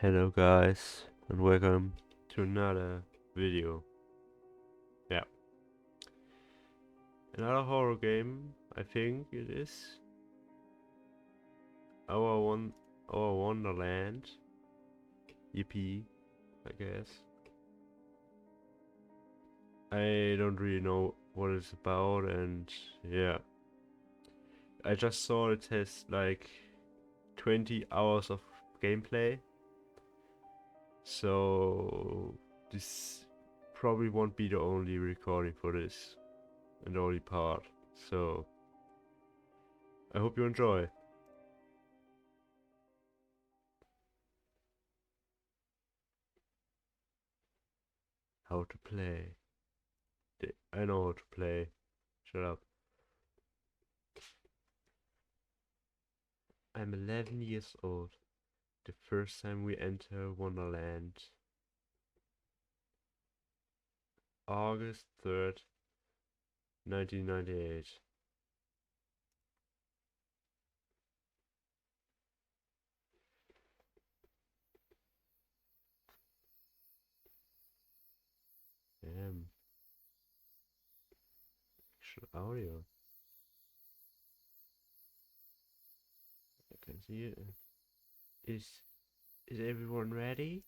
Hello guys and welcome to another video. Yeah, another horror game. I think it is our Wonderland. EP, I guess. I don't really know what it's about, and yeah, I just saw it has like 20 hours of gameplay, so this probably won't be the only recording for this and the only part. So I hope you enjoy. How to play. I know how to play. Shut up. I'm 11 years old. The first time we enter Wonderland. August 3rd, 1998. Damn. Actual audio. I can see it. Is is everyone ready?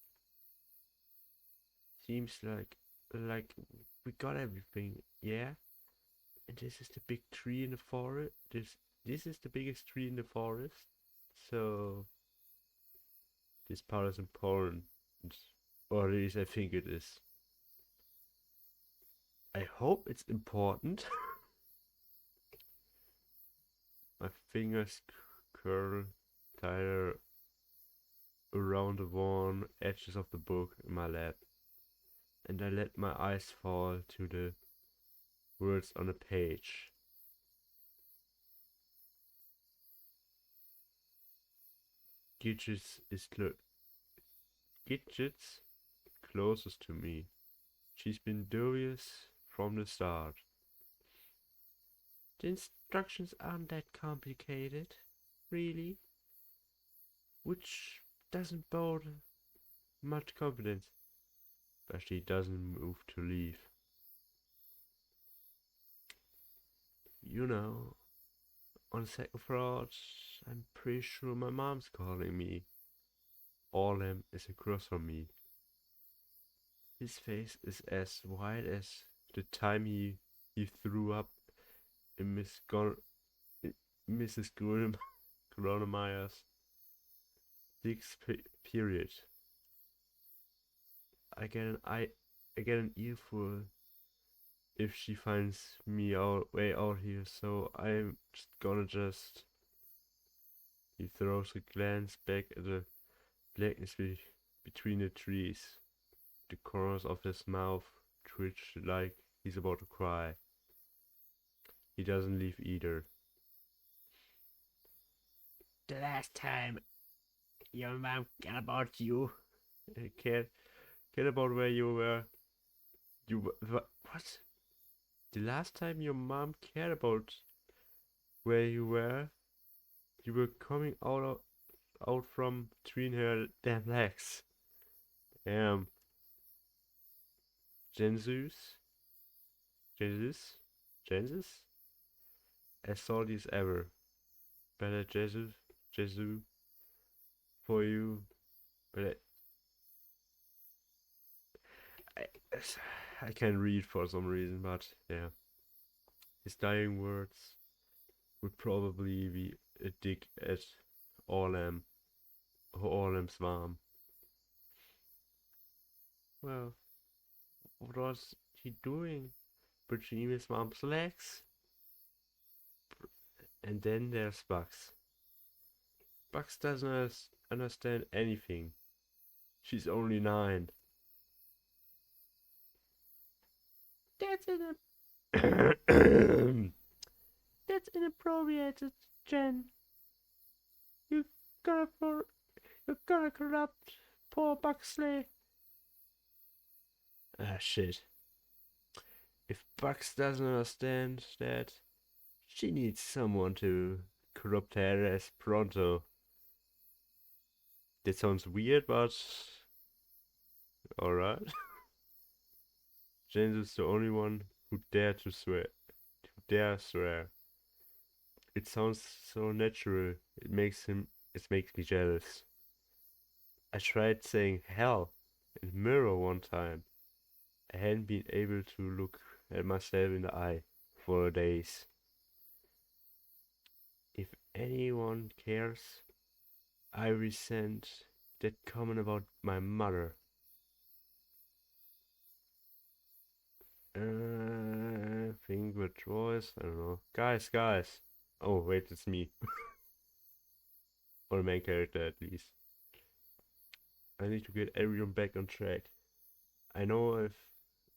Seems like we got everything, yeah? And this is the big tree in the forest. This is the biggest tree in the forest. So this part is important. Or at least I think it is. I hope it's important. My fingers curl tighter around the worn edges of the book in my lap, and I let my eyes fall to the words on the page. Gidgets is Gidget's closest to me. She's been dubious from the start. The instructions aren't that complicated, really, which doesn't bode much confidence, but she doesn't move to leave. You know, on second thought, I'm pretty sure my mom's calling me. Orlem is across from me. His face is as white as the time he threw up in Mrs. Gronemeyer's sixth period. I get an earful if she finds me way out here, so I'm just gonna just. He throws a glance back at the blackness between the trees. The corners of his mouth twitch like he's about to cry. He doesn't leave either. The last time your mom cared about you. Cared about where you were. What? The last time your mom cared about where you were coming out from between her damn legs. Damn. Jesus? Jesus? Jesus? As salty as ever. Better Jesus for you. But I, I can't read for some reason, but yeah. His dying words would probably be a dig at Orlam, Orlam's mom. Well, what was he doing? Between his mom's legs? And then there's Bugs. Bugs doesn't understand anything. She's only 9. That's That's inappropriate, Jen. You gotta for you gotta corrupt poor Buxley. Ah shit. If Bugs doesn't understand that, she needs someone to corrupt her as pronto. That sounds weird, but alright. James is the only one who dare swear. It sounds so natural. It makes me jealous. I tried saying hell in the mirror one time. I hadn't been able to look at myself in the eye for days. If anyone cares, I resent that comment about my mother. Think with choice. I don't know. Guys. Oh, wait, it's me. Or the main character, at least. I need to get everyone back on track. I know if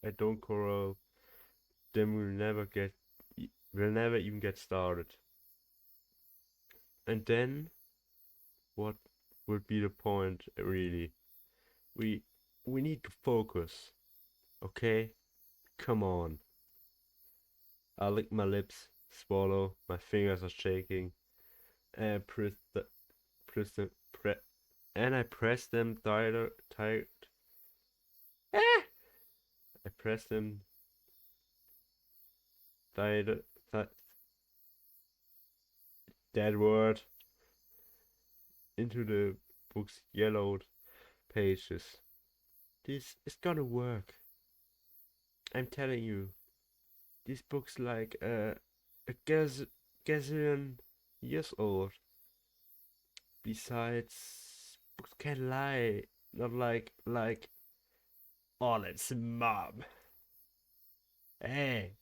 I don't corral, then we'll never even get started. And then, what would be the point, really? We, we need to focus, okay? Come on. I lick my lips, swallow, my fingers are shaking, and press the, pre, and I press them tight. Ah! I press them tight, that word into the book's yellowed pages. This is gonna work. I'm telling you. This book's like gazillion years old. Besides, books can lie. Not like Olen's mom. Hey,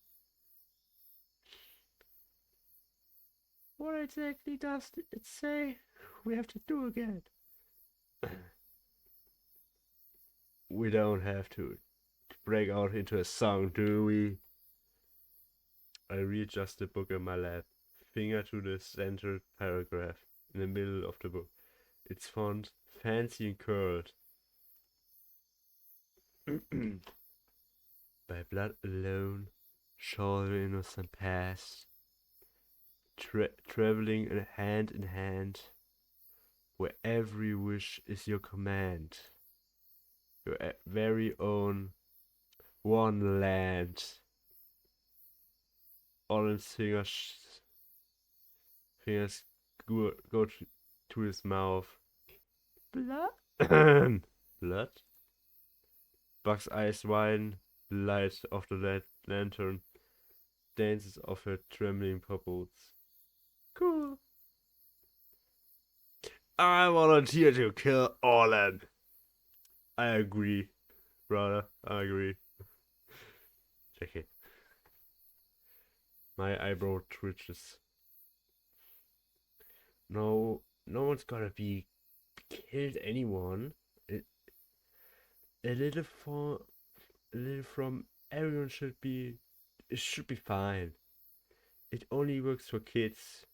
what exactly does it say we have to do again? We don't have to break out into a song, do we? I readjust the book in my lap, finger to the centered paragraph in the middle of the book. Its font fancy and curled. By blood alone, shall the innocent pass, traveling in hand, where every wish is your command, your very own Wonderland. Orange fingers go to his mouth. Blood? Blood? Buck's eyes widen, the light of the lantern dances off her trembling pupils. Cool. I volunteer to kill Orlan. I agree, brother. I agree. Check it. My eyebrow twitches. No one's gonna be killed. Anyone. A little from everyone should be. It should be fine. It only works for kids.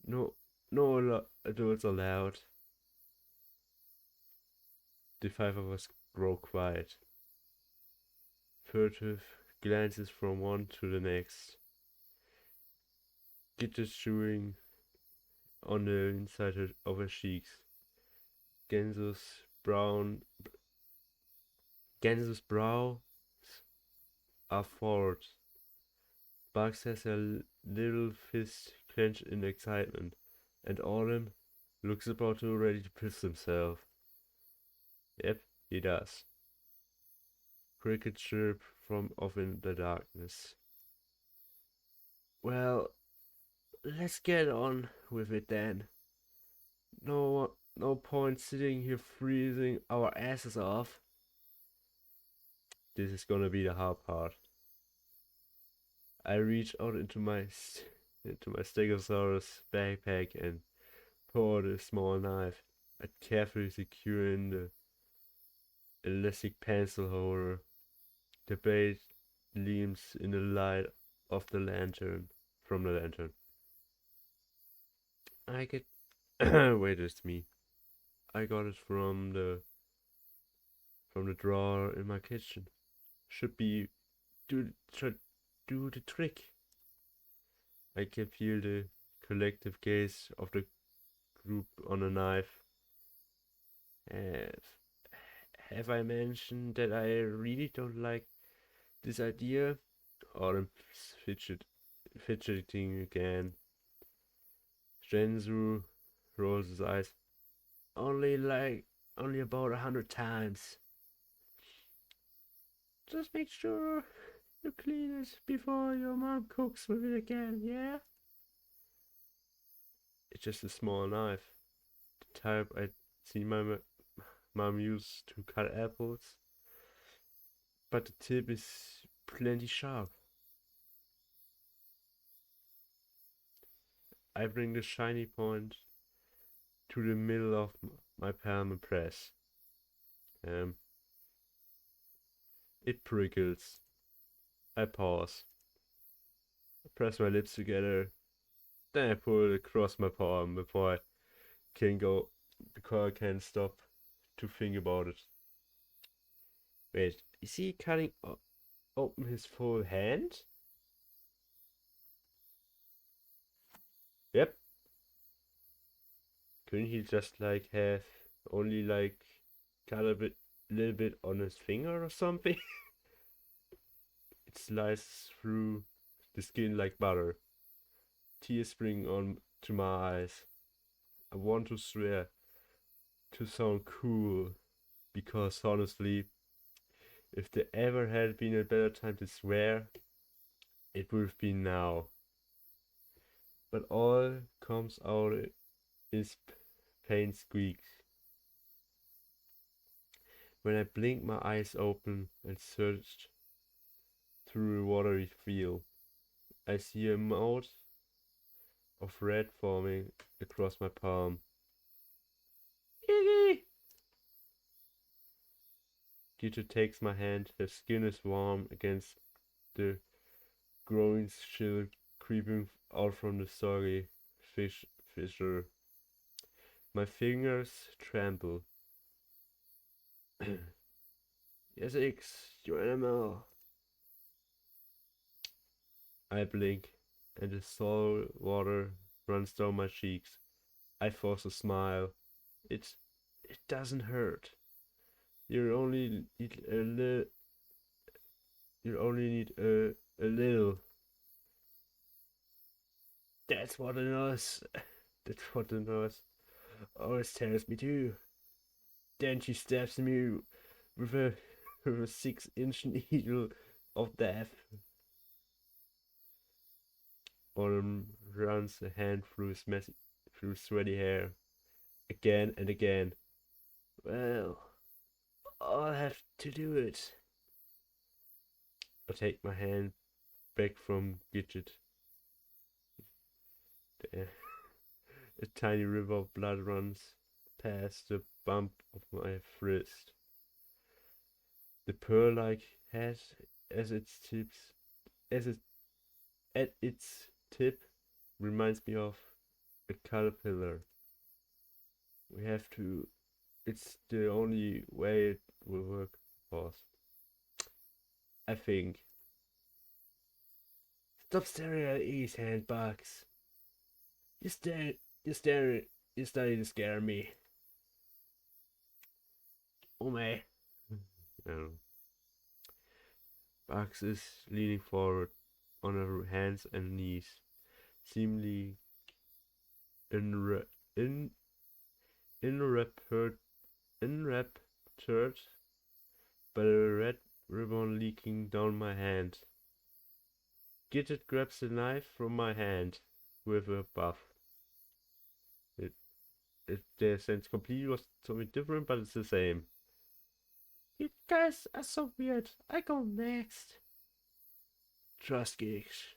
No, no adults allowed. The five of us grow quiet. Furtive glances from one to the next. Gitters chewing on the inside of her cheeks. Genzo's brows are furrowed. Bugs has a little fist clenched in excitement, and Autumn looks about to ready to piss himself. Yep, he does. Crickets chirp from off in the darkness. Well, let's get on with it then. No point sitting here freezing our asses off. This is gonna be the hard part. I reach out into my Stegosaurus backpack and pull out a small knife. I carefully secure in the elastic pencil holder. The blade gleams in the light of the lantern. From the lantern, I get. Wait, it's me. I got it from the drawer in my kitchen. Should be do the trick. I can feel the collective gaze of the group on a knife. Have, have I mentioned that I really don't like this idea? Autumn fidgeting again. Shenzu rolls his eyes. Only about 100 times. Just make sure you clean it before your mom cooks with it again, yeah? It's just a small knife. The type I'd seen my mom use to cut apples. But the tip is plenty sharp. I bring the shiny point to the middle of my palm and press. Um, it prickles. I pause. I press my lips together. Then I pull it across my palm before I can stop to think about it. Wait, is he cutting open his full hand? Yep. Couldn't he just have only cut little bit on his finger or something? It slices through the skin like butter. Tears spring on to my eyes. I want to swear to sound cool, because honestly, if there ever had been a better time to swear, it would have been now. But all comes out is pain squeaks. When I blink my eyes open and search through a watery field, I see a mound of red forming across my palm. Iggy! Gita takes my hand. Her skin is warm against the growing chill creeping out from the soggy fissure. My fingers tremble. Yes, X, you animal. I blink, and the salt water runs down my cheeks. I force a smile. It doesn't hurt. You only need a little. You only need a little. That's what a nurse. That's what the nurse always tells me too. Then she stabs me with a 6-inch needle of death. Autumn runs a hand through through sweaty hair, again and again. Well, I'll have to do it. I take my hand back from Gidget. A tiny river of blood runs past the bump of my wrist. The pearl-like head, as its tips, as it at its tip, reminds me of a caterpillar. We have to. It's the only way it will work for us. I think. Stop staring at Iggy's handbags. You stare. You stare. You starting to scare me. Oh my. No. Bugs is leaning forward on her hands and knees, seemingly enra- in, enraptured, enraptured by a red ribbon leaking down my hand. Gidget grabs the knife from my hand with a buff. Their sense completely was something different, but it's the same. You guys are so weird. I go next. Trust gigs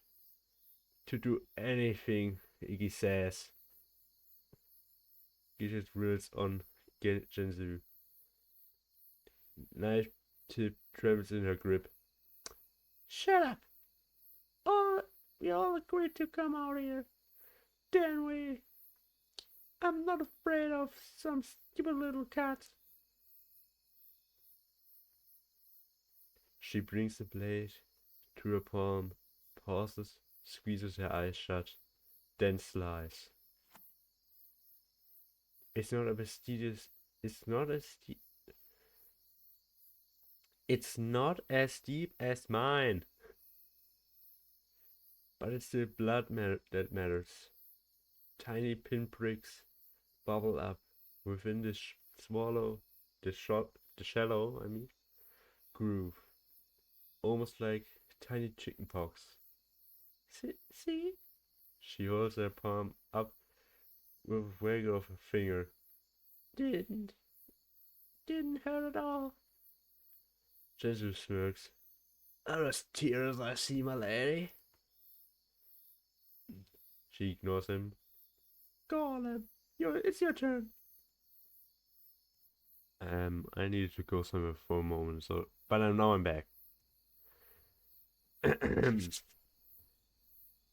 to do anything Iggy says. Gidget drills on Genzu. Knife tip trembles in her grip. Shut up! We all agreed to come out here. Then we. I'm not afraid of some stupid little cat. She brings the blade to her palm, pauses, squeezes her eyes shut, then slices. It's not It's not as deep. It's not as deep as mine. But it's the blood that matters. Tiny pinpricks bubble up within the swallow, the shallow, groove, almost like tiny chicken pox. See? She holds her palm up with a waggle of her finger. Didn't, didn't hurt at all. Jesus smirks. Are as tears I see, my lady. She ignores him. Go on, it's your turn. I needed to go somewhere for a moment, but now I'm back.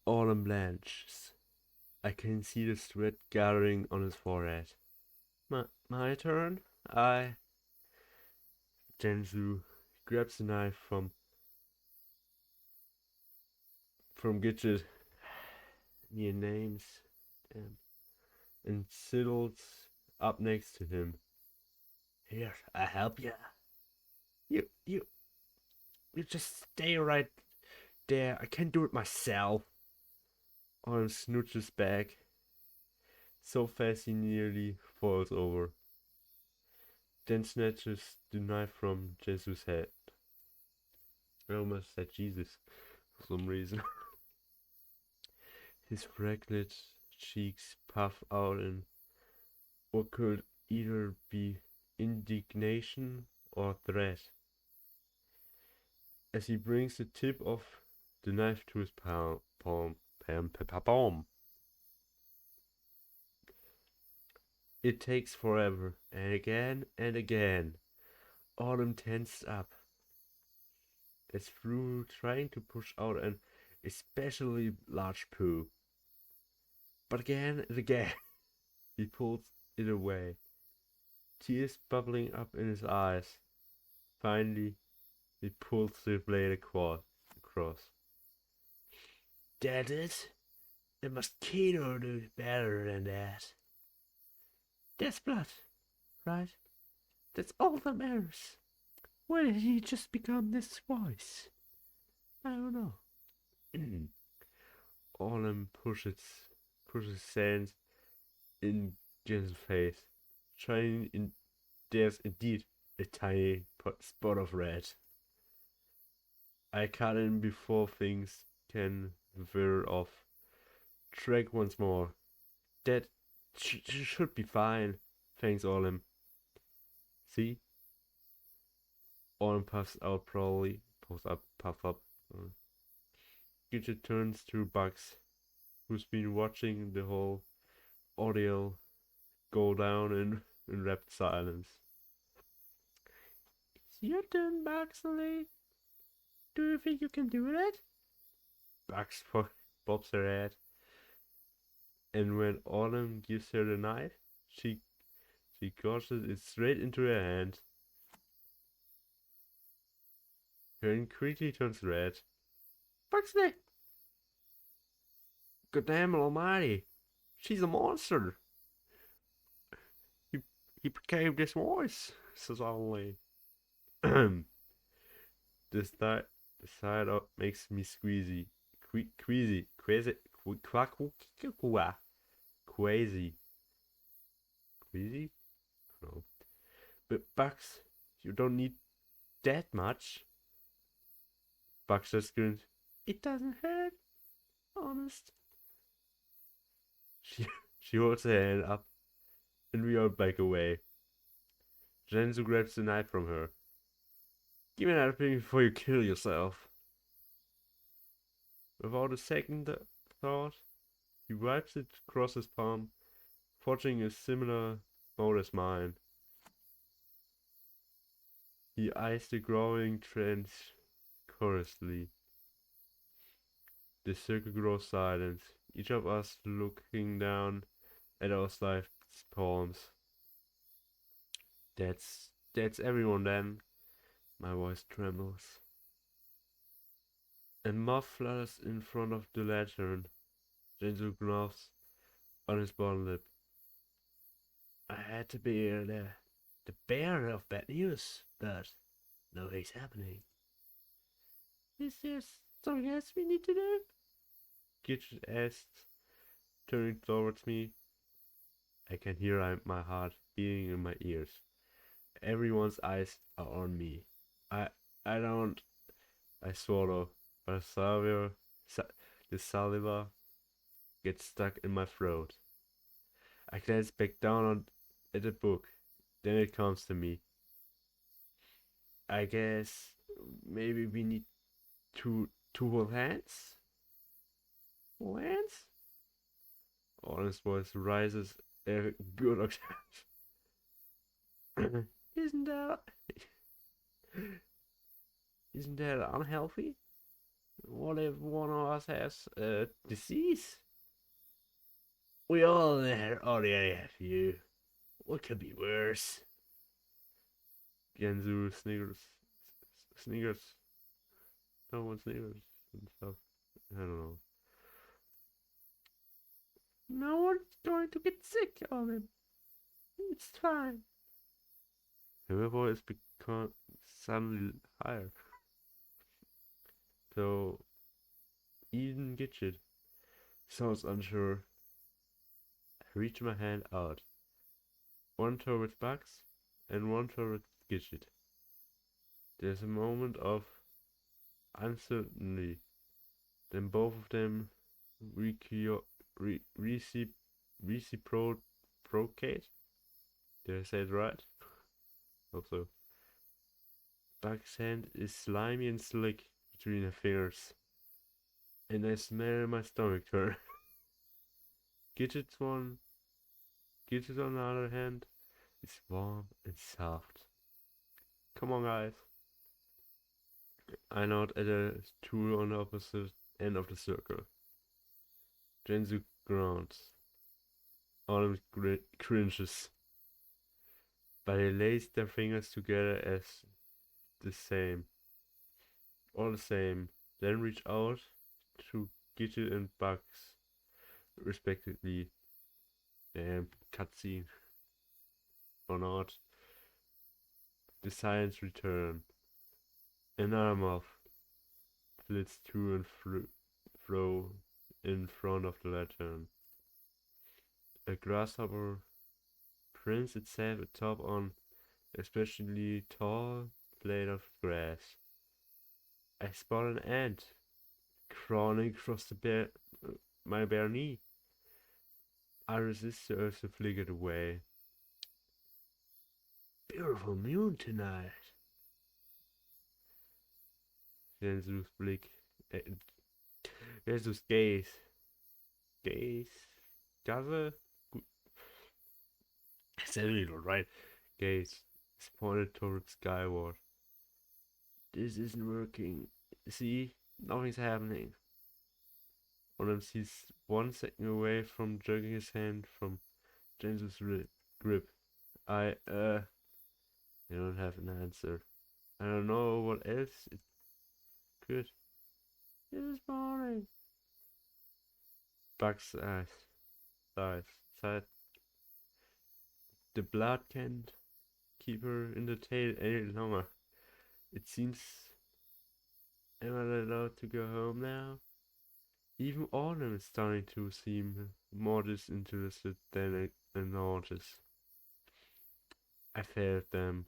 Autumn blanches. I can see the sweat gathering on his forehead. My turn? Genzu grabs the knife from Gidget near names and sidles up next to him. Here, I help ya. You just stay right there. I can't do it myself. Autumn snooches back so fast he nearly falls over. Then snatches the knife from Jesus' head. I almost said Jesus for some reason. His freckled cheeks puff out in what could either be indignation or threat as he brings the tip of the knife to his palm. It takes forever, and again. Autumn tensed up as through trying to push out an especially large poo. But again and again, he pulls it away, tears bubbling up in his eyes. Finally, he pulls the blade across. That it? The mosquito knew better than that. That's blood, right? That's all that matters. Why did he just become this voice? I don't know. Autumn pushes sands in Jen's face, trying in there's indeed a tiny spot of red. I cut in before things can veer off. Track once more. That should be fine. Thanks, Autumn. See? Autumn puffs out proudly. Puff up. Gidget turns to Bugs, who's been watching the whole ordeal go down in rapt silence. It's your turn, Bugsley. Do you think you can do that? Bugs bobs her head, and when Autumn gives her the knife, she gushes it straight into her hand. Her hand quickly turns red. Bugsley! God damn almighty! She's a monster! He became this voice, so suddenly. The side up makes me squeezy. Queasy. Queasy. Queasy. Queasy? No. But Bugs, you don't need that much. Bugs just grins. It doesn't hurt. Honest. She holds her hand up, and we all back away. Genzo grabs the knife from her. Give me that thing before you kill yourself. Without a second thought, he wipes it across his palm, forging a similar mode as mine. He eyes the growing trench curiously. The circle grows silent, each of us looking down at our sliced palms. That's everyone then. My voice trembles. A moth flutters in front of the lantern. Gentle gnaws on his bottom lip. I had to be there. The bearer of bad news, but nothing's happening. Is there something else we need to do? Gidget asked, turning towards me. I can hear my heart beating in my ears. Everyone's eyes are on me. I I don't. I swallow, but the saliva gets stuck in my throat. I glance back down at the book. Then it comes to me. I guess maybe we need two whole hands? Whole hands? Owen's voice rises a good octave. Isn't that isn't that unhealthy? What if one of us has a disease? We all already have you. What could be worse? Genzu sniggers. No one sniggers and stuff. I don't know. No one's going to get sick on it. It's fine. Her voice become suddenly higher. So even Gidget sounds unsure. I reach my hand out, one towards Bugs and one towards Gidget. There's a moment of uncertainty. Then both of them reciprocate. Did I say it right? Hope so. Bugs' hand is slimy and slick between her fingers, and I smell my stomach turn. Gidget's on the other hand, is warm and soft. Come on, guys. I nod at the two on the opposite end of the circle. Genzu grunts. Autumn cringes. But they lace their fingers together as the same. All the same. Then reach out to Gidget and Bugs, respectively. Damn, cutscene. Or not. The silence return. Another moth flits to and fro in front of the lantern. A grasshopper prints itself atop on especially tall blade of grass. I spot an ant crawling across my bare knee. I resist the urge to flick it away. Beautiful moon tonight. Jesus Blick. Jesus gaze. Gaze? I said it right. Gaze is pointed towards skyward. This isn't working. See? Nothing's happening. One of them sees 1 second away from jerking his hand from Jesus' grip. I don't have an answer. I don't know what else it could. This is boring. Bugs sighed. The blood can't keep her in the tail any longer. It seems. Am I allowed to go home now? Even Autumn is starting to seem more disinterested than I noticed. I failed them.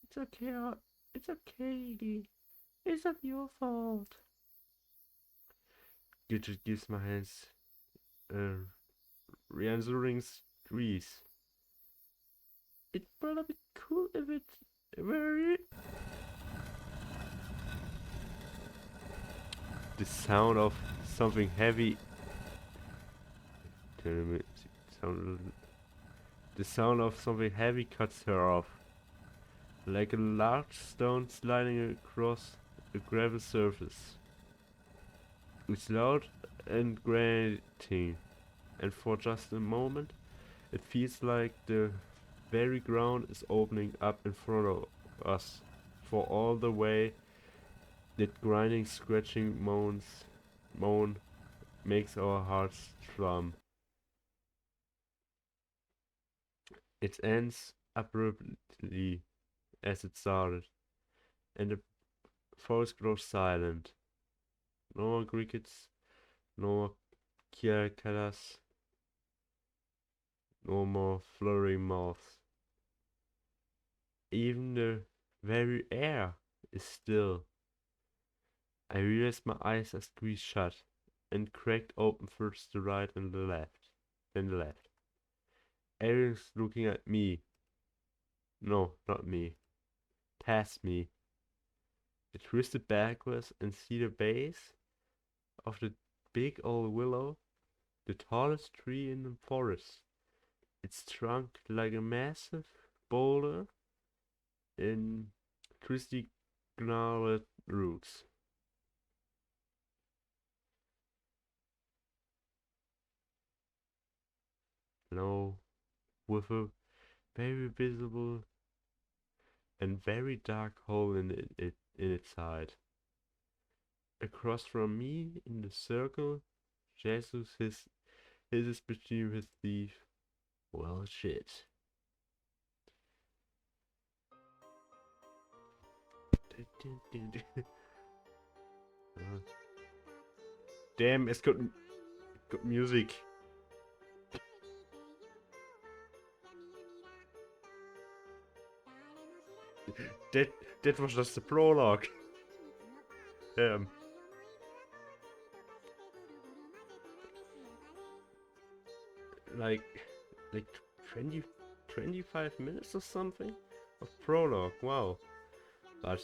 It's okay, it's okay, Iggy. It's not your fault. Gidget gives my hands a reassuring squeeze. It would be cool if it were. The sound of something heavy. The sound of something heavy cuts her off, like a large stone sliding across a gravel surface. It's loud and grating, and for just a moment, it feels like the very ground is opening up in front of us. For all the way that grinding, scratching moan makes our hearts thrum. It ends abruptly as it started, and the forest grows silent. No more crickets, no more cicadas, no more fluttering moths. Even the very air is still. I realize my eyes are squeezed shut and cracked open first the right and the left, then the left. Everyone's looking at me. No, not me. Past me. I twisted backwards and see the base of the big old willow, the tallest tree in the forest. Its trunk like a massive boulder in twisty gnarled roots. Low, with a very visible and very dark hole in its side. Across from me in the circle, Jesus hisses between his teeth. Well, shit. Damn, it's got music. That that was just the prologue. Um, like like 20, 25 minutes or something of prologue. Wow. But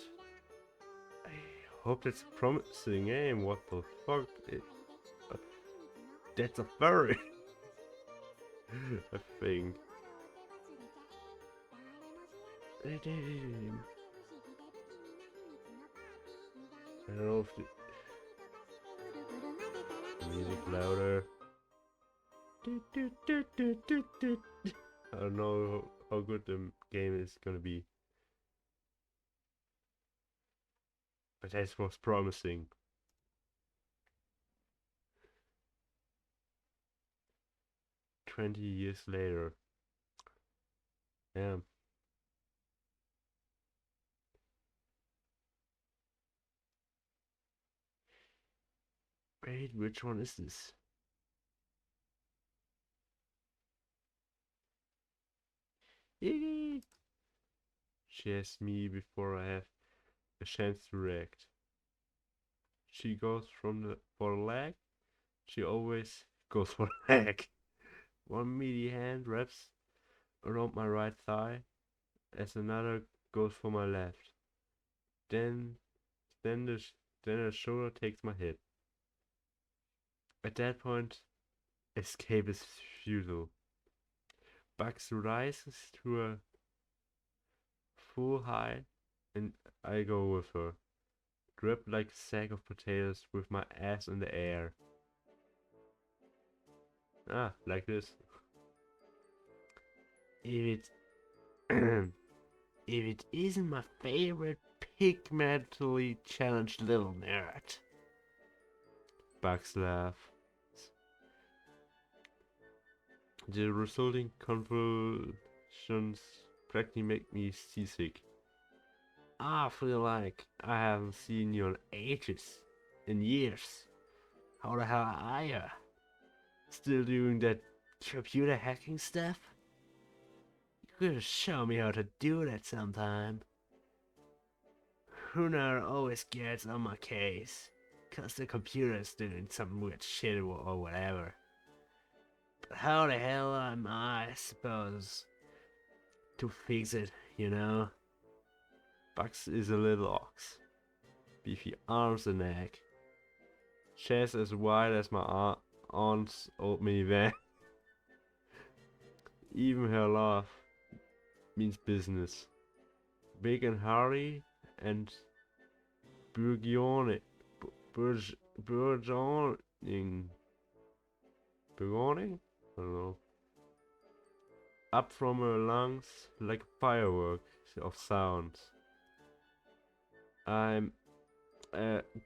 I hope that's a promising game. What the fuck? Uh, that's a furry. I think. I don't know if the music louder. I don't know how good the game is gonna be, but that was promising. 20 years later. Yeah. Wait, which one is this? Yay! She has me before I have a chance to react. She goes for the leg. She always goes for the leg. One meaty hand wraps around my right thigh as another goes for my left. Then, then the then her shoulder takes my hip. At that point, escape is futile. Bugs rises to a full height, and I go with her, gripped like a sack of potatoes with my ass in the air. Ah, like this. If it if it isn't my favorite pigmentally challenged little nerd. Bugs laugh. The resulting convulsions practically make me seasick. I feel like I haven't seen you in ages, in years. How the hell are you? Still doing that computer hacking stuff? You could show me how to do that sometime. Hunar always gets on my case, cause the computer's doing some weird shit or whatever. But how the hell am I supposed to fix it, you know? Bugs is a little ox. Beefy arms and neck. Chest as wide as my aunt's old minivan. Even her laugh means business. Big and hairy and bourgeoning. Bourgeoning. Bourgeoning? I don't know. Up from her lungs like a firework of sounds. I'm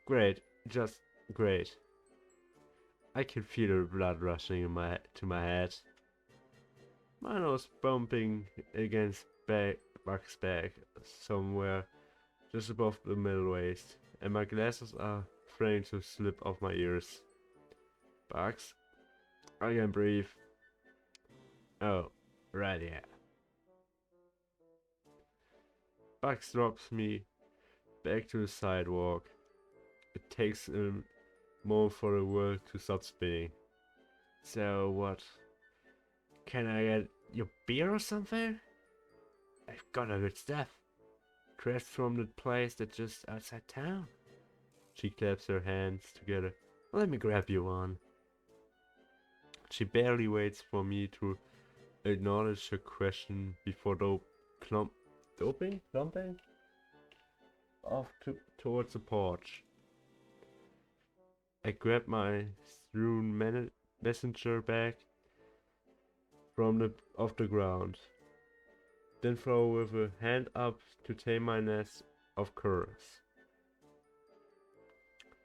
great, just great. I can feel the blood rushing to my head. Mine was bumping against Buck's back somewhere just above the middle waist, and my glasses are threatening to slip off my ears. Bugs, I can breathe. Oh, right, yeah. Bugs drops me back to the sidewalk. It takes a moment for the world to stop spinning. So what? Can I get your beer or something? I've got a good stuff. Crest from the place that's just outside town. She claps her hands together. Let me grab you one. She barely waits for me to acknowledge her question before clumping off towards the porch. I grab my strewn messenger bag from off the ground, then throw with a hand up to tame my nest of curs.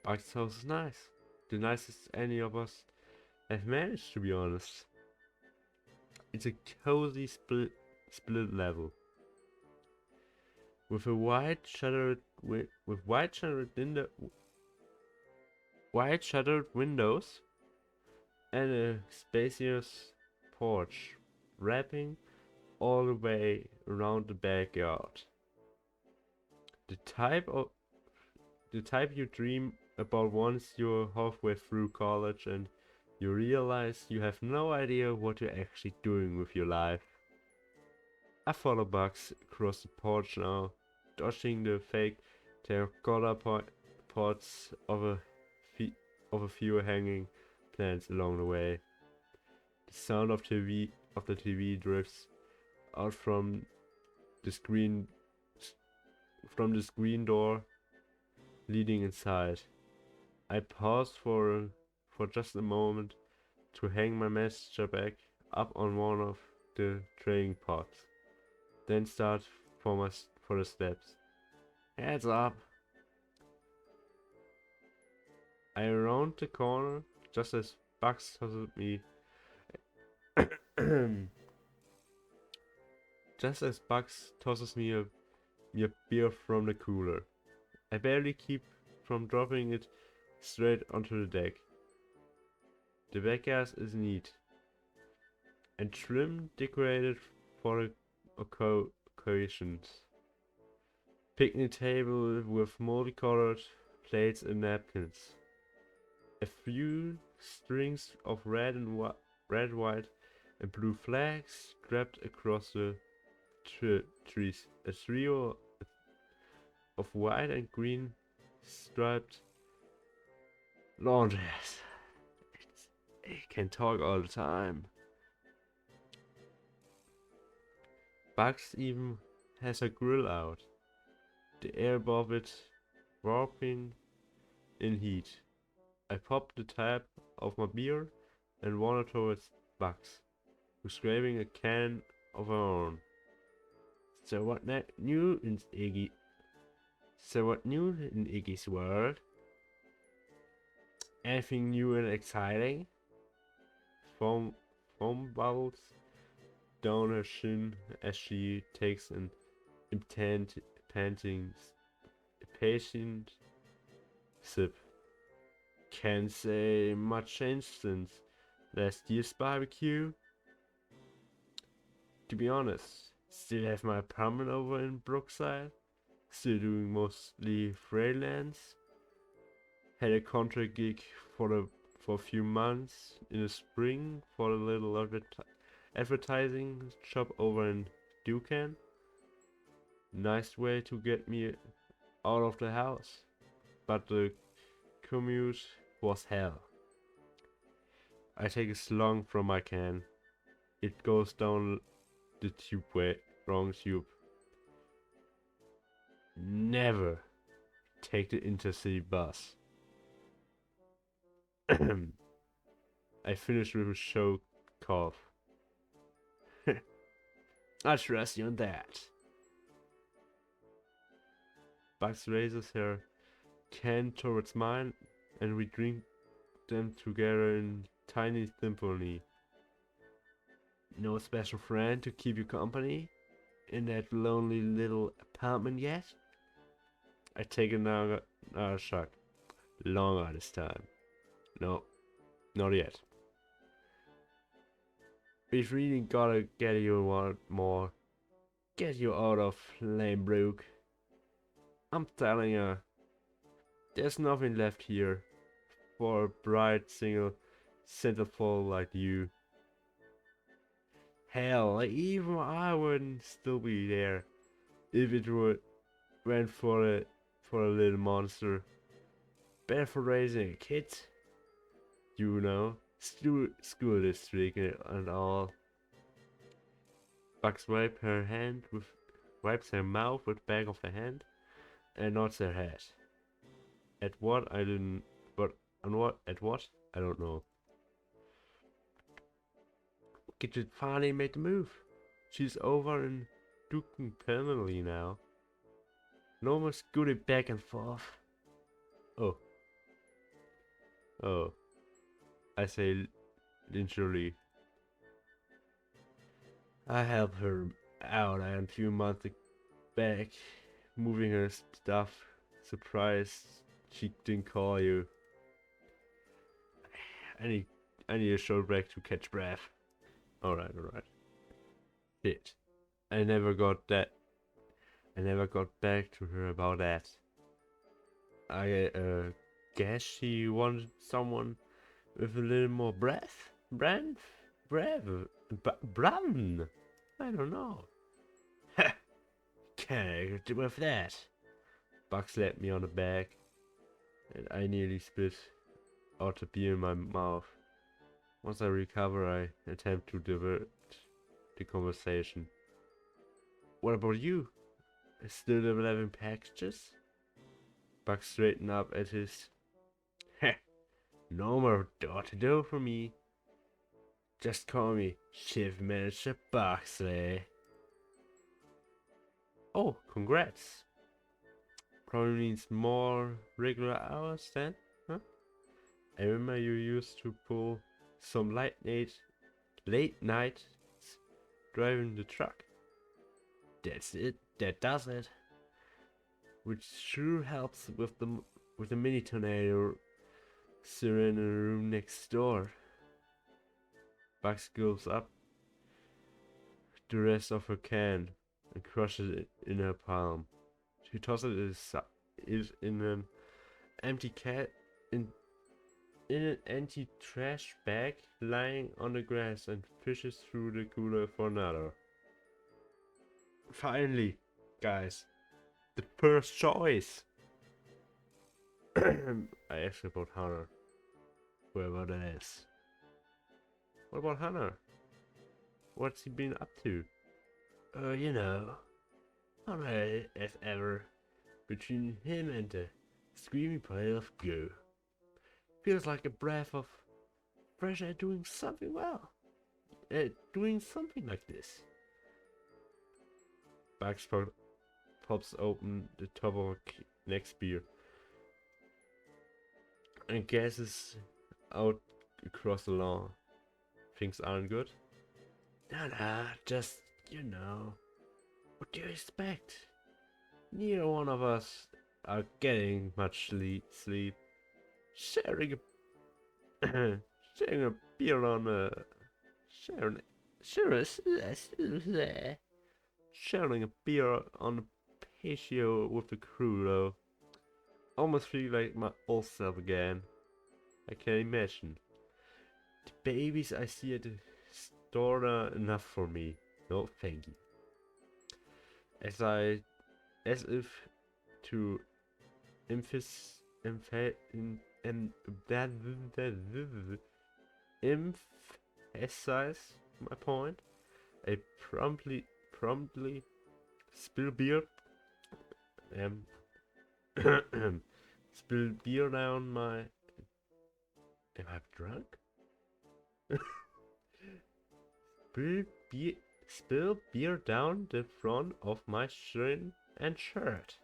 Bugs' house is nice. The nicest any of us have managed, to be honest. It's a cozy split level with a wide shuttered windows and a spacious porch wrapping all the way around the backyard. The type you dream about once you're halfway through college and you realize you have no idea what you're actually doing with your life. I follow Bugs across the porch now, dodging the fake terracotta pots of a few hanging plants along the way. The sound of the TV drifts out from the screen door leading inside. I pause for just a moment to hang my messenger bag up on one of the trailing pots, then start for the steps. Heads up! I round the corner just as Bugs tosses me a beer from the cooler. I barely keep from dropping it straight onto the deck. The backyard is neat and decorated for the occasions. Picnic table with multicolored plates and napkins. A few strings of red, white, and blue flags draped across the trees. A trio of white and green striped laundries. It can talk all the time. Bugs even has a grill out, the air above it warping in heat. I pop the tab of my beer and wander towards Bugs, who's grabbing a can of her own. So what new in Iggy's world? Anything new and exciting? Foam bubbles down her chin as she takes an patient sip. Can't say much changed since last year's barbecue. To be honest, still have my apartment over in Brookside. Still doing mostly freelance. Had a contract gig for a few months in the spring for a little advertising job over in Dukan. Nice way to get me out of the house, but the commute was hell. I take a slung from my can. It goes down the wrong tube. Never take the intercity bus. I finish with a choked cough. I trust you on that. Bugs raises her can towards mine, and we drink them together in tiny symphony. No special friend to keep you company in that lonely little apartment yet? I take another shot. Longer this time. No, not yet. We've really gotta get you one more. Get you out of Lamebrook. I'm telling you, there's nothing left here for a bright single centerfold like you. Hell, even I wouldn't still be there if it went for a little monster. Better for raising a kid, you know, school district and all. Bugs wipes her mouth with back of her hand and nods her head. At what I didn't, but at what I don't know. Gidget finally made the move. She's over in Duken permanently now. No more scooting back and forth. Oh. Oh. I say literally. I helped her out a few months back, moving her stuff. Surprised she didn't call you. I need a short break to catch breath. Alright. Shit. I never got back to her about that. I guess she wanted someone with a little more breath? Brand? Brown? I don't know. Ha! Can't do with that. Buck slapped me on the back, and I nearly spit out the beer in my mouth. Once I recover, I attempt to divert the conversation. What about you? Still delivering packages? Buck straightened up at his. Heh, no more door to do for me. Just call me Shift Manager Buxley. Oh, congrats. Probably means more regular hours then, huh? I remember you used to pull some late night driving the truck. That's it. That does it. Which sure helps with the mini tornado siren in the room next door. Bugs gulps up the rest of her can and crushes it in her palm. She tosses it in an empty in an empty trash bag lying on the grass and fishes through the cooler for another. Finally, guys, the first choice. I asked about Hunter, whoever that is. What about Hunter? What's he been up to? You know, Hunter as ever. Between him and the screaming pile of goo. Feels like a breath of fresh air doing something well. Doing something like this. Bugs pops open the top of a next beer and gasses out across the lawn. Things aren't good? Nah, just, you know. What do you expect? Neither one of us are getting much sleep. Sharing a sharing a beer on a sharing a beer on a patio with the crew though. Almost feel like my old self again. I can imagine. The babies I see at the store are enough for me. No thank you. As if to emphasize my point, I promptly spill beer spill beer down my. Am I drunk? Spill beer down the front of my shin and shirt.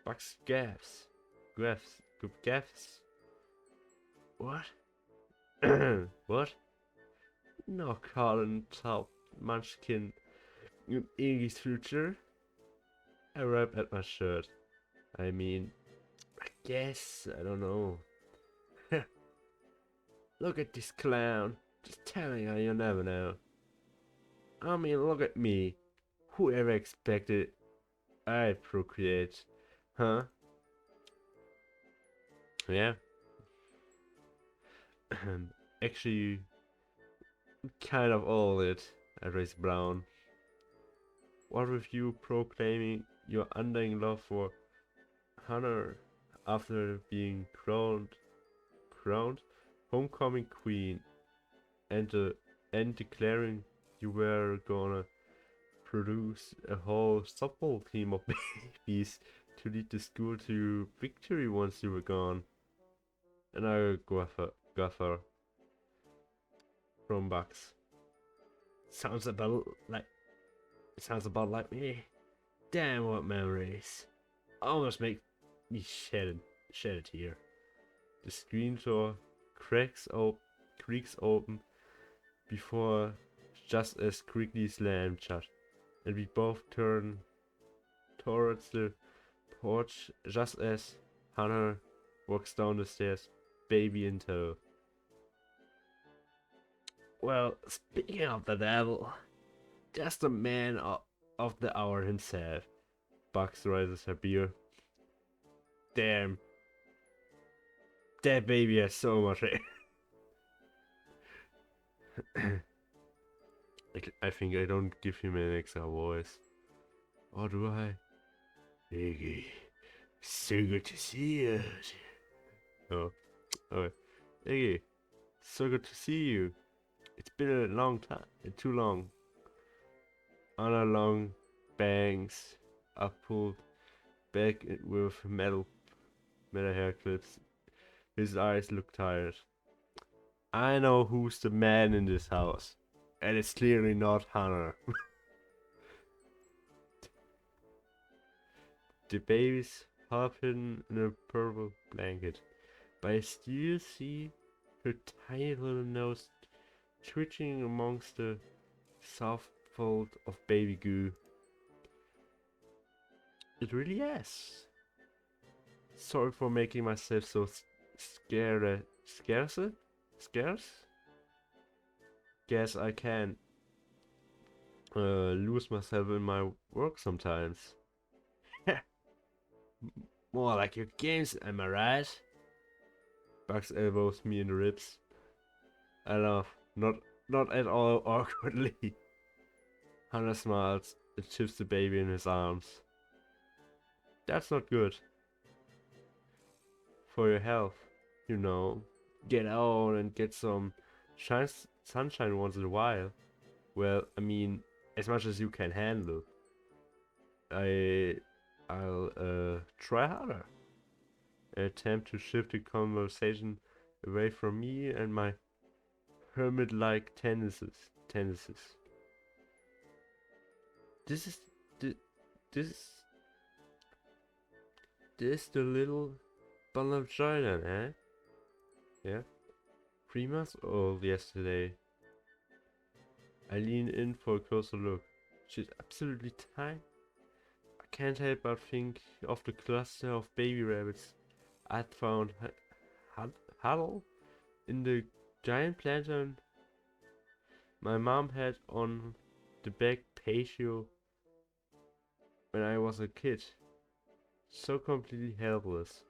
Bugs gaffs. What? What? No calling top munchkin in Iggy's future. I rubbed at my shirt. I mean, I guess, I don't know. Look at this clown. Just telling you, you never know. I mean, look at me. Whoever expected I'd procreate? Huh? Yeah. Actually, kind of all it, I raised Brown. What with you proclaiming your undying love for Hannah after being crowned homecoming queen, and declaring you were gonna produce a whole softball team of babies to lead the school to victory once you were gone. And I guffer from Bucks. Sounds about like me. Damn, what memories! Almost make me shed a tear. The screen door creaks open before just as quickly slammed shut, and we both turn towards the porch just as Hannah walks down the stairs, baby in tow. Well, speaking of the devil, that's the man of the hour himself. Bugs raises her beer. Damn, that baby has so much hair. I think I don't give him an extra voice. Or do I? Iggy, so good to see you. Oh, okay. Iggy, so good to see you. It's been a long time, too long. Anna long bangs are pulled back with metal hair clips. His eyes look tired. I know who's the man in this house, and it's clearly not Hannah. The baby's half hidden in a purple blanket, but I still see her tiny little nose twitching amongst the soft fold of baby goo. It really is. Sorry for making myself so scarce? Guess I can lose myself in my work sometimes. More like your games, am I right? Bugs elbows me in the ribs. I laugh, not at all awkwardly. Hannah smiles and shifts the baby in his arms. That's not good. For your health, you know. Get out and get some sunshine once in a while. Well, I mean, as much as you can handle. I'll try harder. I attempt to shift the conversation away from me and my hermit-like tendencies. This is this the little bundle of joy then, eh? Yeah. 3 months old yesterday. I lean in for a closer look. She's absolutely tiny. I can't help but think of the cluster of baby rabbits I'd found huddled in the giant lantern my mom had on the back patio when I was a kid. So completely helpless.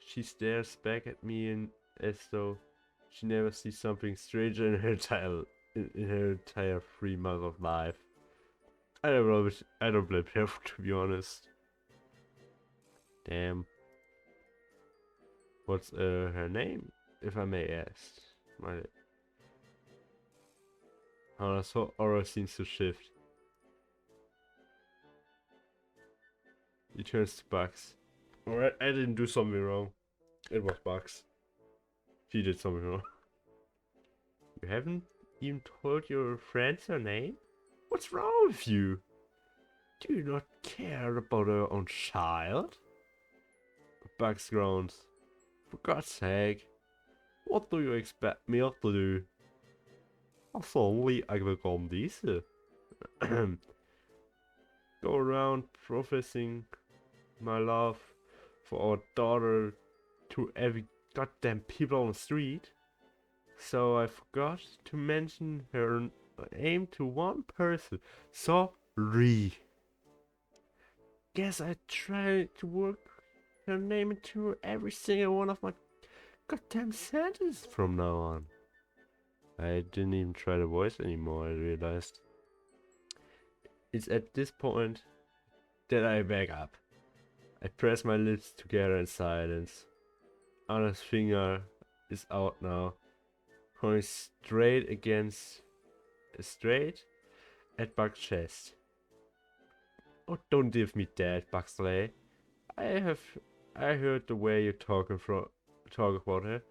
She stares back at me as though she never sees something stranger in her entire 3 months of life. I don't blame her, to be honest. Damn. What's her name, if I may ask? Hannah's aura seems to shift. He turns to Bugs. Alright, I didn't do something wrong. It was Bugs. She did something wrong. You haven't even told your friends her name? What's wrong with you? Do you not care about your own child? Bugs groans. For God's sake. What do you expect me to do? Suddenly I become this. Go around professing my love for our daughter to every goddamn people on the street. So I forgot to mention her name to one person. Sorry. Guess I try to work her name into every single one of my goddamn sentences from now on. I didn't even try the voice anymore, I realized. It's at this point that I back up. I press my lips together in silence. Anna's finger is out now, pointing straight at Buck's chest. Oh, don't give me that, Buxley. I heard the way you talk about her.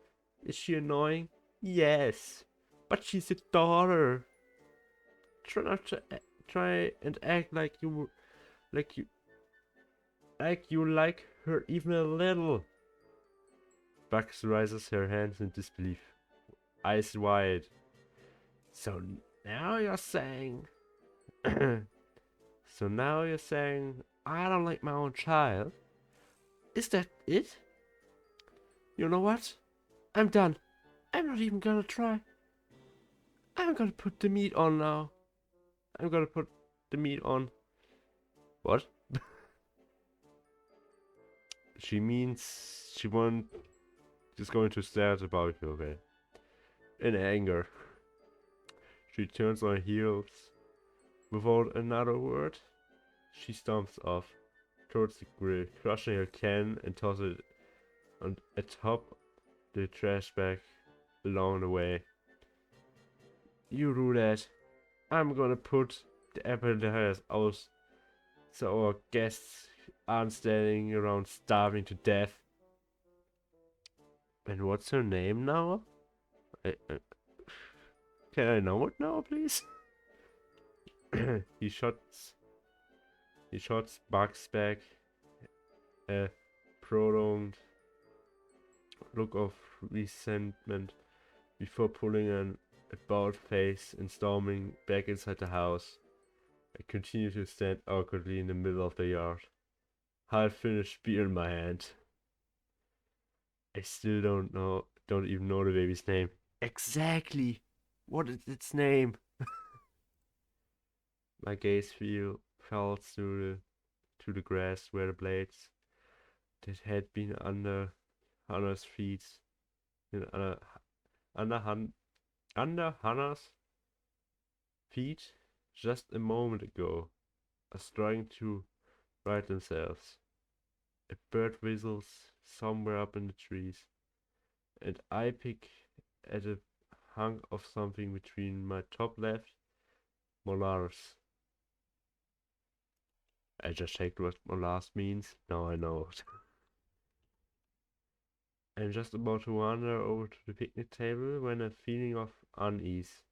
Is she annoying? Yes, but she's your daughter. Try and act like you like her even a little. Bugs raises her hands in disbelief, eyes wide. So now you're saying, I don't like my own child? Is that it? You know what? I'm done. I'm not even gonna try. I'm gonna put the meat on now. I'm gonna put the meat on. What? She means she won't. She's going to stare at the barbecue, okay? In anger, she turns on her heels. Without another word, she stomps off towards the grill, crushing her can and tosses it atop the trash bag along the way. You do that. I'm gonna put the appetizers out so our guests aren't standing around starving to death. And what's her name now? Can I know it now, please? He shots Bugs back a prolonged look of resentment before pulling an about face and storming back inside the house. I continue to stand awkwardly in the middle of the yard, half-finished beer in my hand. I still don't even know the baby's name. Exactly! What is its name? My gaze fell to the grass where the blades that had been under Hannah's feet, under Hannah's feet just a moment ago, are starting to right themselves. A bird whistles somewhere up in the trees, and I pick at a hunk of something between my top left molars. I just checked what molars means. Now I know it. I'm just about to wander over to the picnic table when a feeling of unease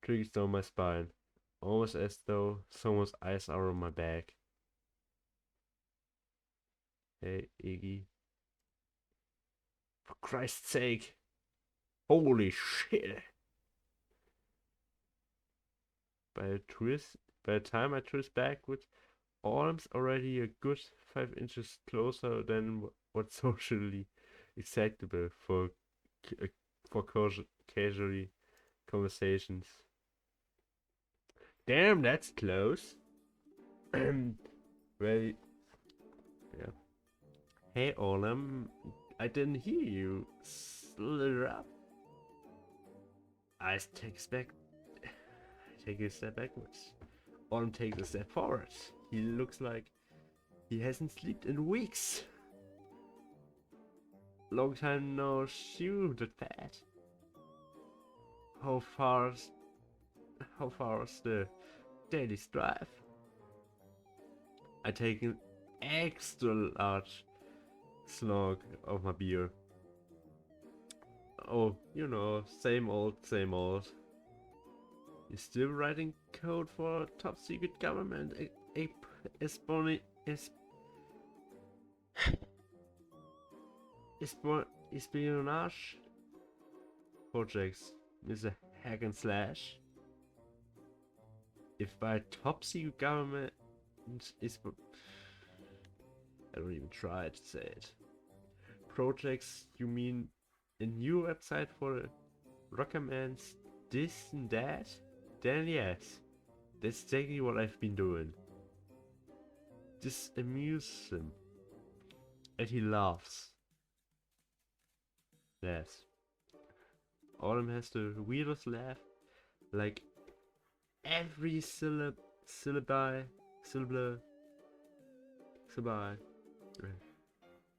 triggers down my spine, almost as though someone's eyes are on my back. Hey, Iggy. For Christ's sake! Holy shit! By the time I twist backwards, Autumn's already a good 5 inches closer than what's socially acceptable for casual conversations. Damn, that's close. Well, yeah. Hey, Autumn, I didn't hear you. Slither up. I take a step backwards. Autumn takes a step forward. He looks like he hasn't slept in weeks. Long time no shoe, the fat. How far's the daily drive? I take an extra large slug of my beer. Oh, you know, same old, same old. You're still writing code for top secret government espionage? projects is a hack and slash. If by top secret government is... I don't even try to say it. Projects, you mean a new website for recommends this and that? Then yes, that's exactly what I've been doing. This amuses him. And he laughs. Laughs. Autumn has the weirdest laugh. Like every syllable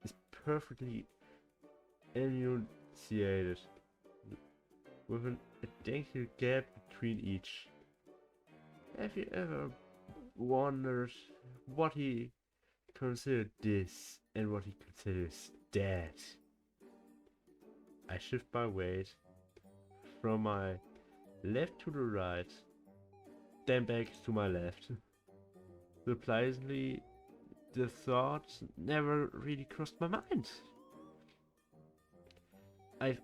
is perfectly enunciated, with an identical gap between each. Have you ever wondered what he considered this and what he considers that? I shift my weight from my left to the right, then back to my left. Surprisingly, the thought never really crossed my mind. I've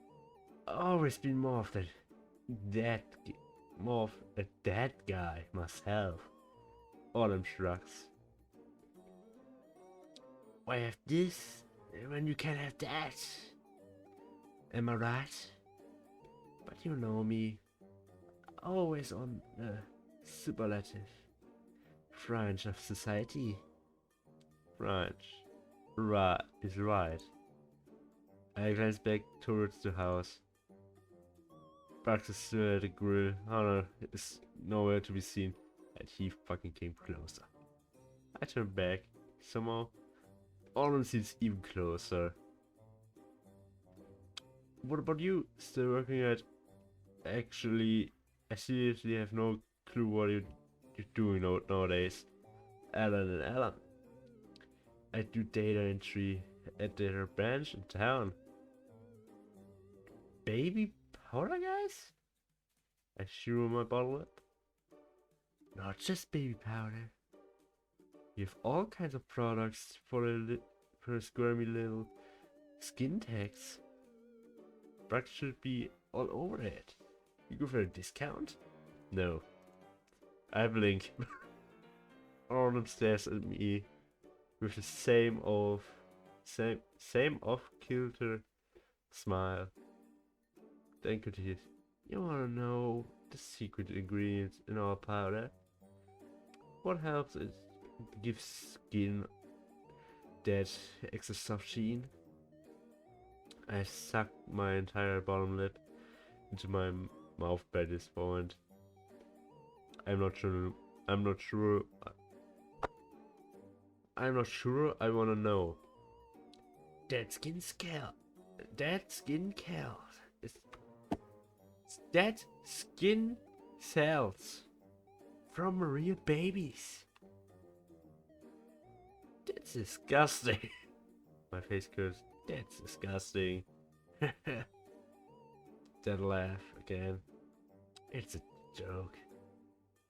always been more of that guy myself. Autumn shrugs. Why have this when you can have that? Am I right? But you know me, always on the superlative fringe of society. Fringe. Right is right. I glance back towards the house. Bugs is still at the grill. Hunter is nowhere to be seen, and he fucking came closer. I turn back. Somehow, Autumn seems even closer. What about you? Still working at... Actually, I seriously have no clue what you're doing nowadays. Alan and Alan. I do data entry at their branch in town. Baby powder, guys? I shrew my bottle up. Not just baby powder. You have all kinds of products for a squirmy little skin tags. Products should be all over it. You go for a discount? No. I blink. Autumn stares at me with the same off-kilter smile. Then continues. You wanna know the secret ingredients in our powder? What helps is give skin that extra soft sheen. I suck my entire bottom lip into my mouth by this point. I'm not sure I wanna know. That skin cells from real babies. That's disgusting. My face goes, that's disgusting. That laugh again. It's a joke.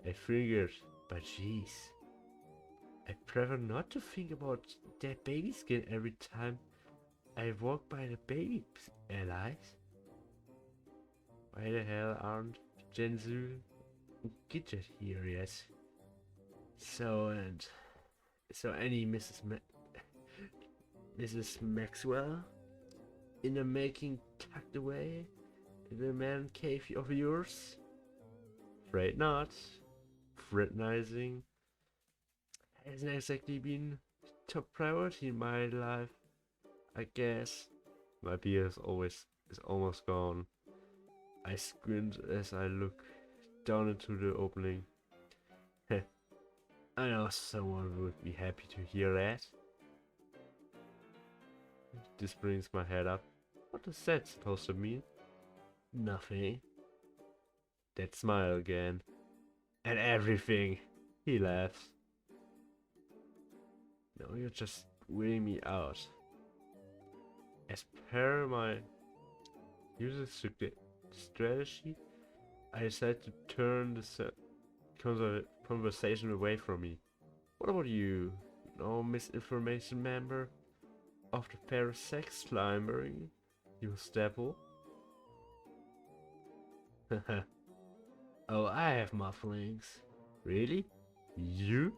I figured, but jeez. I prefer not to think about that baby skin every time I walk by the baby allies. Why the hell aren't Genzu and Gidget here yet? So any Mrs. Maxwell in the making tucked away in the man cave of yours? Afraid not. Fraternizing hasn't exactly been top priority in my life, I guess. My beer is almost gone. I squint as I look down into the opening. I know someone would be happy to hear that. This brings my head up. What is that supposed to mean? Nothing. That smile again. And everything. He laughs. No, you're just weighing me out. As per my user strategy, I decided to turn the conversation away from me. What about you? No misinformation member of the pair sex climbering? You stapple? Oh, I have mufflings. Really? You?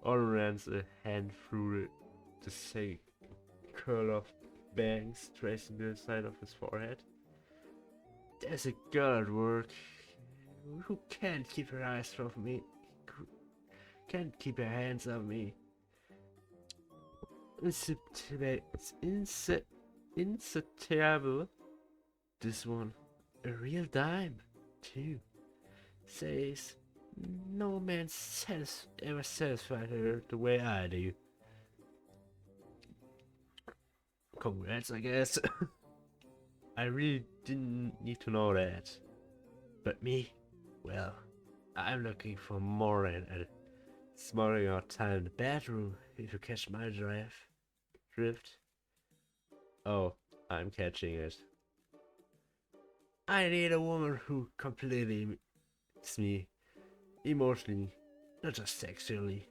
Oren runs a hand through the same curl of bangs tracing the side of his forehead. There's a girl at work who can't keep her eyes from me, who can't keep her hands on me. It's insatiable. This one, a real dime, too. Says no man ever satisfied her the way I do. Congrats, I guess. I really didn't need to know that. But me, well, I'm looking for more than a smothering our time in the bedroom, if you catch my drift. Oh, I'm catching it. I need a woman who completely meets me emotionally, not just sexually.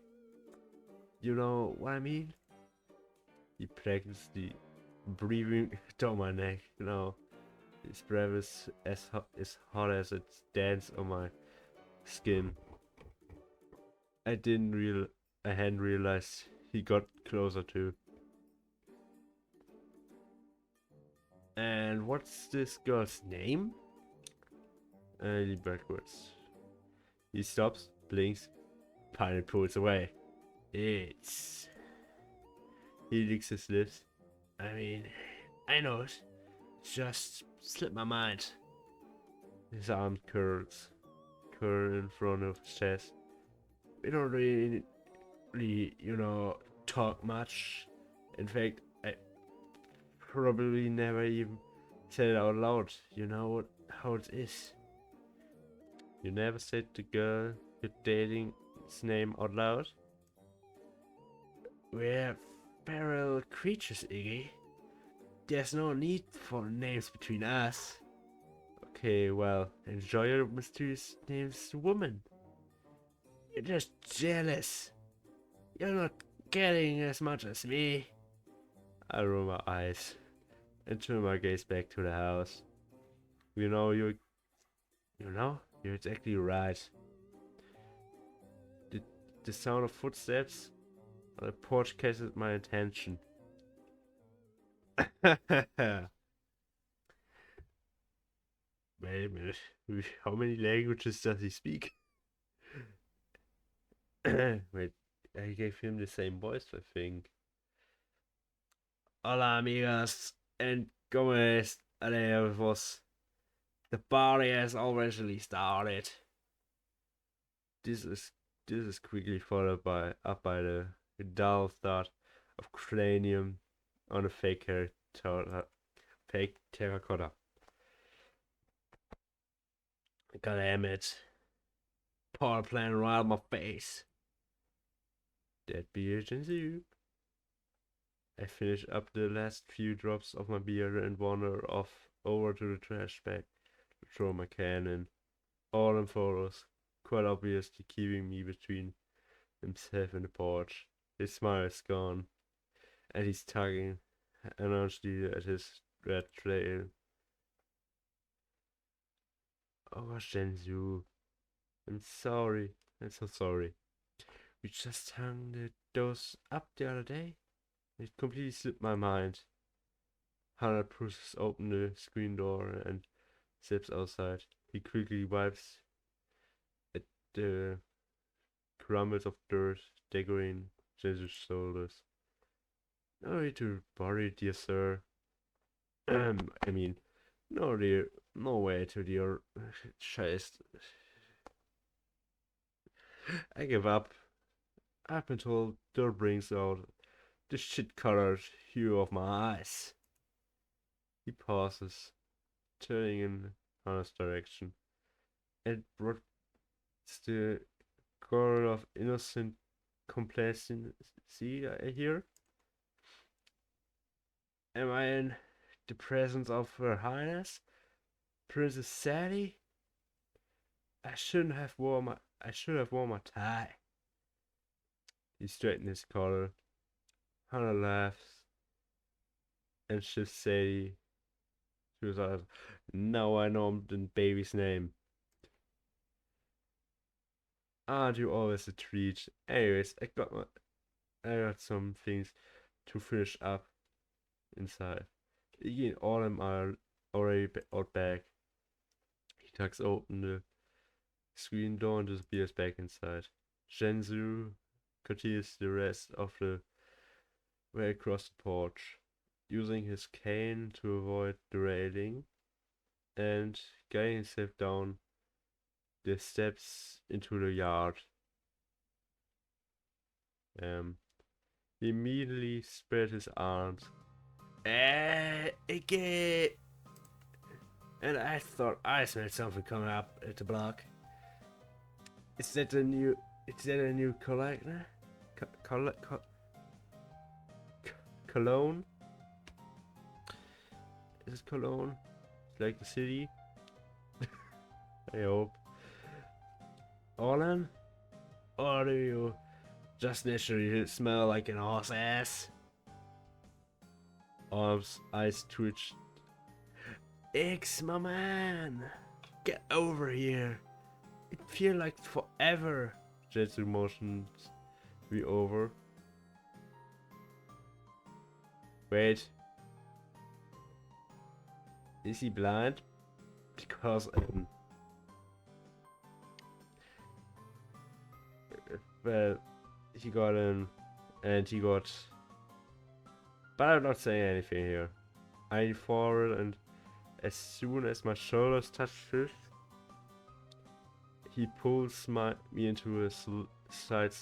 You know what I mean? He practiced the breathing down my neck. You know, his breath is as hot as it stands on my skin. I didn't real I hadn't realized he got closer too. And what's this girl's name? He backwards. He stops, blinks, finally pulls away. It's... He licks his lips. I mean, I know it. Just slipped my mind. His arm curls in front of his chest. We don't really, talk much. In fact, I probably never even said it out loud. You know how it is. You never said the girl you're dating's name out loud? We're feral creatures, Iggy. There's no need for names between us. Okay, well, enjoy your mysterious name's woman. You're just jealous. You're not getting as much as me. I roll my eyes and turn my gaze back to the house. You're exactly right. The sound of footsteps on the porch catches my attention. Wait a minute. How many languages does he speak? Wait, I gave him the same voice, I think. Hola, amigas, and como estaré vos? The party has already started. This is quickly followed by the dull thud of cranium on a fake terracotta. God damn it. Power plant right on my face. That beer and soup. I finish up the last few drops of my beer and wander off over to the trash bag to throw my can in. All in photos, quite obviously keeping me between himself and the porch. His smile is gone, and he's tugging anxiously at his red trail. Oh, Shenzhou, I'm sorry. I'm so sorry. We just hung the dose up the other day. It completely slipped my mind. Hannah pushes open the screen door and steps outside. He quickly wipes at the crumbles of dirt decorating Jesu's shoulders. No need to worry, dear sir. I mean, no way to your chest. I give up. I've been told dirt brings out the shit-colored hue of my eyes. He pauses, turning in Hannah's direction, and what's the girl of innocent complacency I hear? Am I in the presence of Her Highness, Princess Sally? I should have worn my tie. He straightens his collar. Hannah laughs and shifts Sadie She was like, now I know the baby's name. Aren't you always a treat? Anyways, I got some things to finish up inside. Iggy and Autumn are already out back. He tucks open the screen door and disappears back inside. Shenzhou continues the rest of the way across the porch, using his cane to avoid the railing and getting himself down the steps into the yard. He immediately spread his arms. Iggy! And I thought I smelled something coming up at the block. Is that a new collector? Cologne? Is it Cologne? Like the city? I hope. Orlan? Or do you just naturally smell like an horse ass? Arm's eyes twitched. Ix, my man! Get over here! It feels like forever. Jetsu motions me over. Wait. Is he blind? Because well, he got in and he got. But I'm not saying anything here. I lean forward and as soon as my shoulders touch his, he pulls me into a side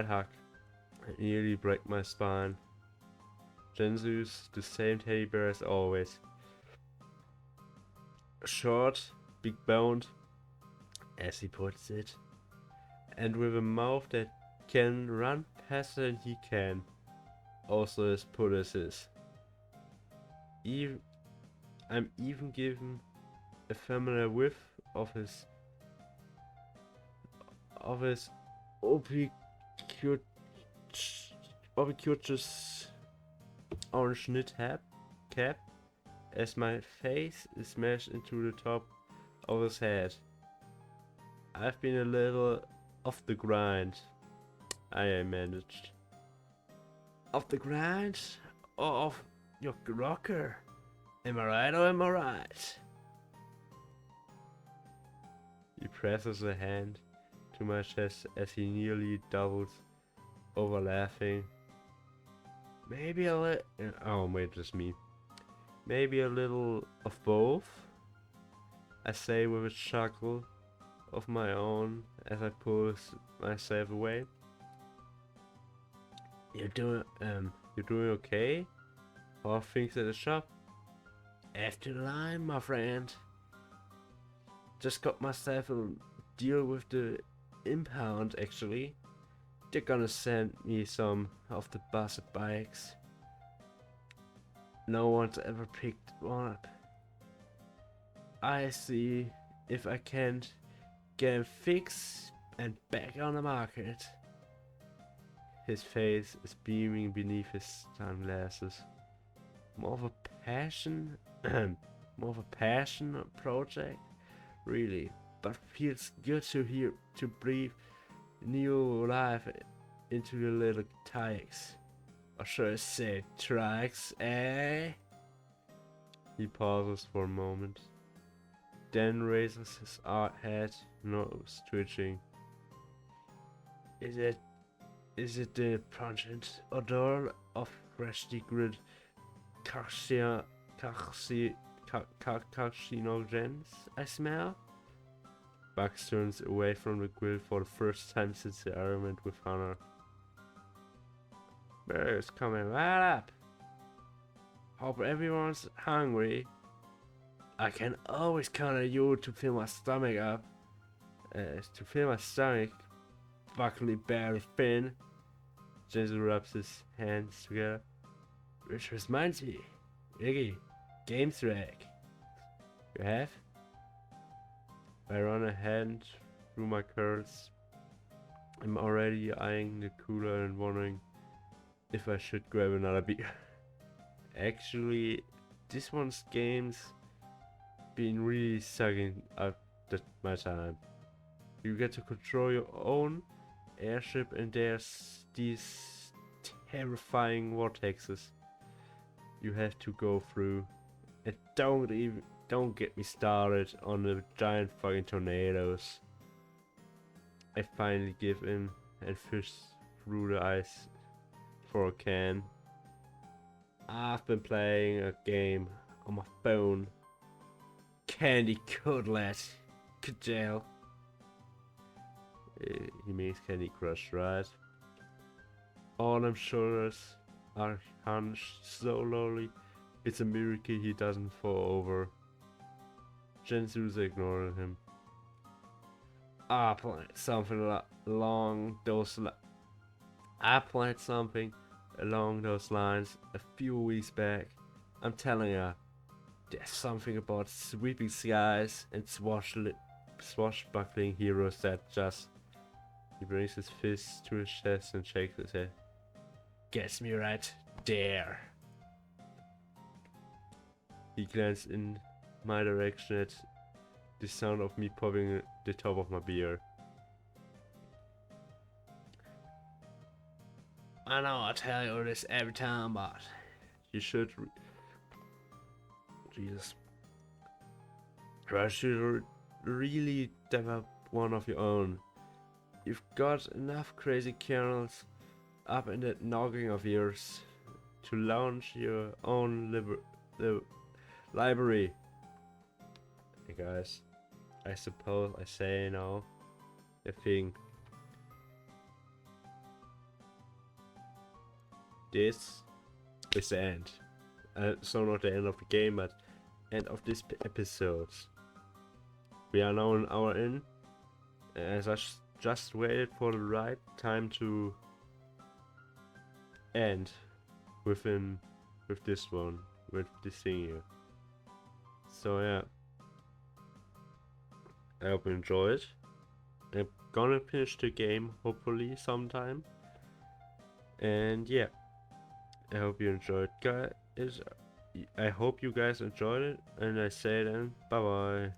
hug and nearly break my spine. Gensu's the same teddy bear as always. Short, big boned, as he puts it, and with a mouth that can run faster than he can. Also as put as is. I'm even given a familiar whiff of his ubiquitous orange knit cap as my face is smashed into the top of his head. I've been a little off the grind. I managed. Off the grind? Or off your rocker? Am I right or am I right? He presses a hand to my chest as he nearly doubles over laughing. Maybe a little. Oh, wait, just me. Maybe a little of both, I say with a chuckle of my own as I pull myself away. You're doing okay? How are things at the shop? After the line, my friend. Just got myself a deal with the impound, actually. They're gonna send me some of the busted bikes. No one's ever picked one up. I see if I can't get them fixed and back on the market. His face is beaming beneath his sunglasses. More of a passion project, really, but feels good to breathe new life into the little tykes. Or should I say tracks, eh? He pauses for a moment, then raises his head, nose twitching. Is it the pungent odor of freshly grilled carcinogens I smell? Bugs turns away from the grill for the first time since the argument with Hannah. Bear's coming right up. Hope everyone's hungry. I can always count on you to fill my stomach up. Buckley Bear Finn. Jason rubs his hands together. Which reminds me, Iggy, games rack. You have? I run a hand through my curls. I'm already eyeing the cooler and wondering if I should grab another beer. Actually, this one's games been really sucking up my time. You get to control your own airship, and there's these terrifying vortexes you have to go through. And don't get me started on the giant fucking tornadoes. I finally give in and fish through the ice for a can. I've been playing a game on my phone. Candy Cutlet. Cadell. He means Candy Crush, right? All them shoulders are hunched so lowly. It's a miracle he doesn't fall over. Jensu's ignoring him. I played something along those lines a few weeks back. I'm telling ya, there's something about sweeping skies and swashbuckling heroes that just... He brings his fist to his chest and shakes his head. Gets me right there. He glanced in my direction at the sound of me popping the top of my beer. I know I tell you this every time, but you should... Jesus. You should really develop one of your own. You've got enough crazy kernels up in that noggin of yours to launch your own library. Hey guys, I suppose I say now a thing. This is the end. So not the end of the game, but end of this episode. We are now an hour in, as I just waited for the right time to end with this one, with this thing here. So yeah, I hope you enjoy it. I'm gonna finish the game hopefully sometime, and yeah, I hope you enjoyed, guys. I hope you guys enjoyed it, and I say then bye bye.